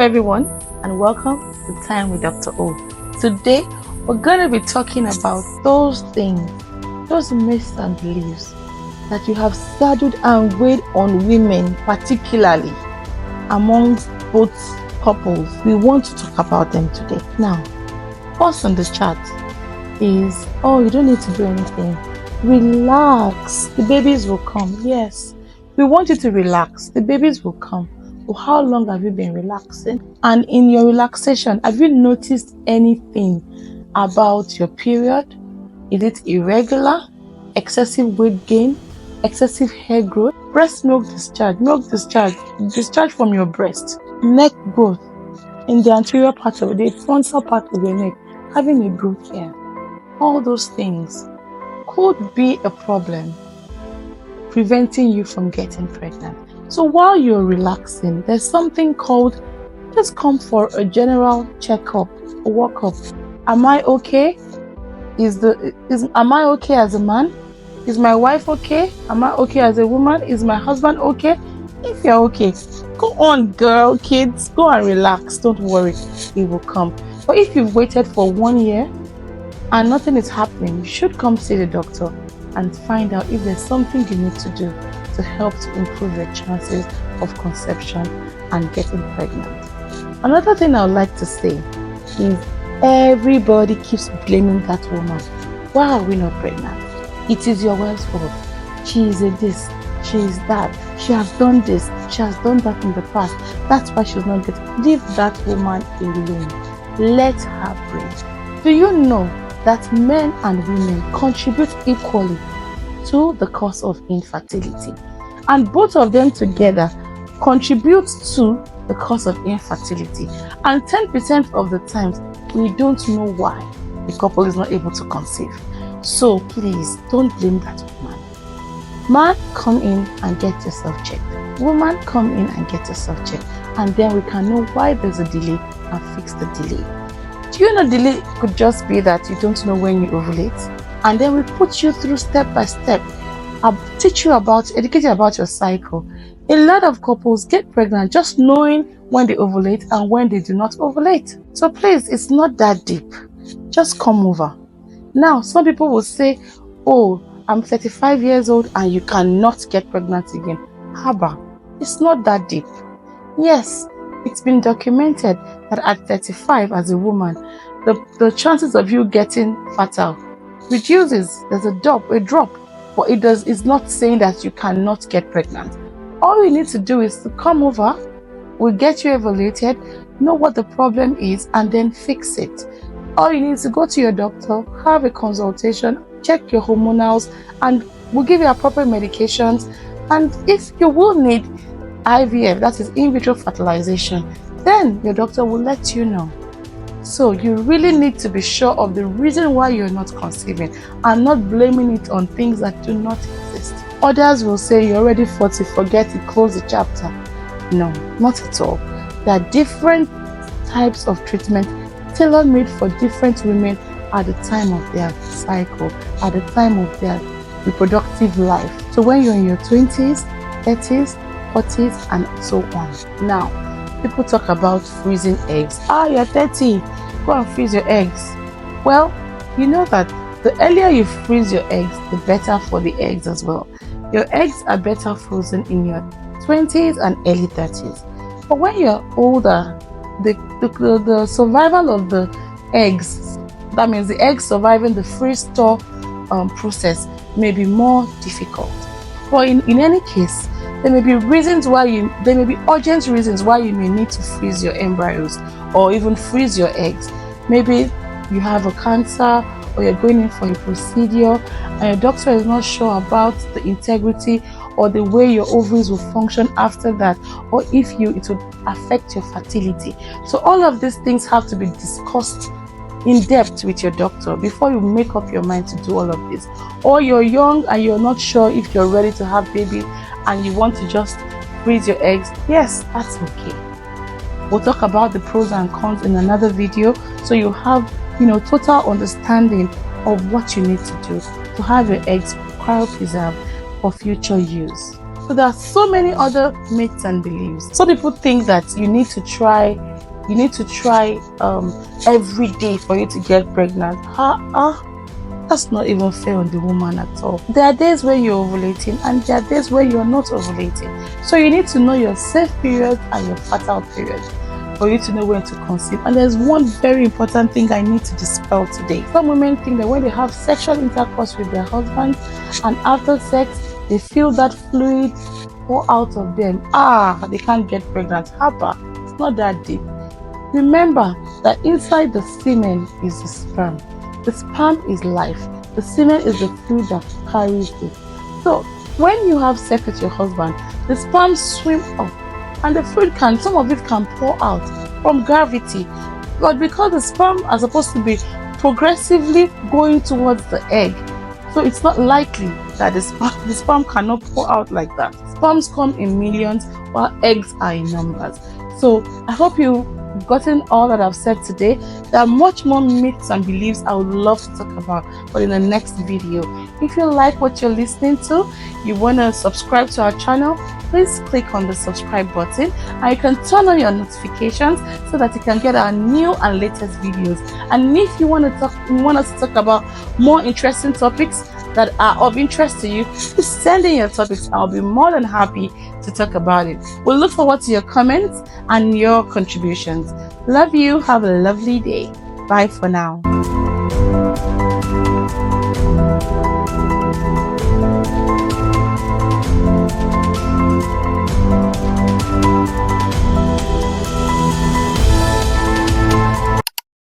everyone, and welcome to Time with Dr. O. Today we're going to be talking about those things, those myths and beliefs that you have saddled and weighed on women, particularly amongst both couples. We want to talk about them today. Now, first on the chat is, you don't need to do anything. Relax, the babies will come. Yes, we want you to relax, the babies will come. But how long have you been relaxing? And in your relaxation, have you noticed anything about your period? Is it irregular, excessive weight gain, excessive hair growth, breast milk discharge from your breast, neck growth in the anterior part of the frontal part of your neck, having a growth here? All those things could be a problem preventing you from getting pregnant. So while you're relaxing, there's something called, just come for a general checkup, a workup. Am I okay? Am I okay as a man? Is my wife okay? Am I okay as a woman? Is my husband okay? If you're okay, go on, girl, kids, go and relax. Don't worry, it will come. But if you've waited for 1 year and nothing is happening, you should come see the doctor and find out if there's something you need to do to help to improve your chances of conception and getting pregnant. Another thing I would like to say is everybody keeps blaming that woman. Why are we not pregnant? It is your wife's fault. She is a this, she is that, she has done this, she has done that in the past. That's why she's not getting. Leave that woman alone. Let her breathe. Do you know that men and women contribute equally to the cause of infertility, and both of them together contribute to the cause of infertility, and 10% of the times we don't know why the couple is not able to conceive. So please don't blame that woman. Man, come in and get yourself checked. Woman, come in and get yourself checked, and then we can know why there's a delay and fix the delay. Do you know delay could just be that you don't know when you ovulate? And then we put you through step by step. I'll teach you educate you about your cycle. A lot of couples get pregnant just knowing when they ovulate and when they do not ovulate. So please, it's not that deep. Just come over. Now, some people will say, I'm 35 years old and you cannot get pregnant again. Haba, it's not that deep. Yes, it's been documented that at 35 as a woman, the chances of you getting fertile reduces. There's a drop, but it's not saying that you cannot get pregnant. All you need to do is to come over, we'll get you evaluated, know what the problem is, and then fix it. All you need is to go to your doctor, have a consultation, check your hormonals, and we'll give you appropriate medications. And if you will need IVF, that is in vitro fertilization, then your doctor will let you know. So you really need to be sure of the reason why you're not conceiving and not blaming it on things that do not exist. Others will say you're already 40, forget it, close the chapter. No, not at all. There are different types of treatment tailor-made for different women at the time of their cycle, at the time of their reproductive life. So when you're in your 20s, 30s, 40s, and so on. Now, people talk about freezing eggs. You're 30, go and freeze your eggs. Well, you know that the earlier you freeze your eggs, the better for the eggs as well. Your eggs are better frozen in your 20s and early 30s. But when you're older, the survival of the eggs, that means the eggs surviving the freeze-thaw process, may be more difficult. But in any case, there may be urgent reasons why you may need to freeze your embryos or even freeze your eggs. Maybe you have a cancer or you're going in for a procedure and your doctor is not sure about the integrity or the way your ovaries will function after that, or if it would affect your fertility. So all of these things have to be discussed in depth with your doctor before you make up your mind to do all of this. Or you're young and you're not sure if you're ready to have babies and you want to just freeze your eggs. Yes, that's okay. We'll talk about the pros and cons in another video, so you have total understanding of what you need to do to have your eggs cryopreserved for future use. So there are so many other myths and beliefs. Some people think that you need to try every day for you to get pregnant. That's not even fair on the woman at all. There are days where you're ovulating and there are days where you're not ovulating. So you need to know your safe period and your fertile period for you to know when to conceive. And there's one very important thing I need to dispel today. Some women think that when they have sexual intercourse with their husbands and after sex, they feel that fluid pour out of them. They can't get pregnant. It's not that deep. Remember that inside the semen is the sperm. The sperm is life. The semen is the fluid that carries it. So when you have sex with your husband, the sperm swim up and the fluid some of it can pour out from gravity. But because the sperm are supposed to be progressively going towards the egg, so it's not likely that the sperm cannot pour out like that. Sperms come in millions while eggs are in numbers. So I hope you've gotten all that I've said today. There are much more myths and beliefs I would love to talk about, but in the next video. If you like what you're listening to, you want to subscribe to our channel, please click on the subscribe button and you can turn on your notifications so that you can get our new and latest videos. And if you want us to talk about more interesting topics that are of interest to you, please send in your topics. I'll be more than happy to talk about it. We'll look forward to your comments and your contributions. Love you. Have a lovely day. Bye for now.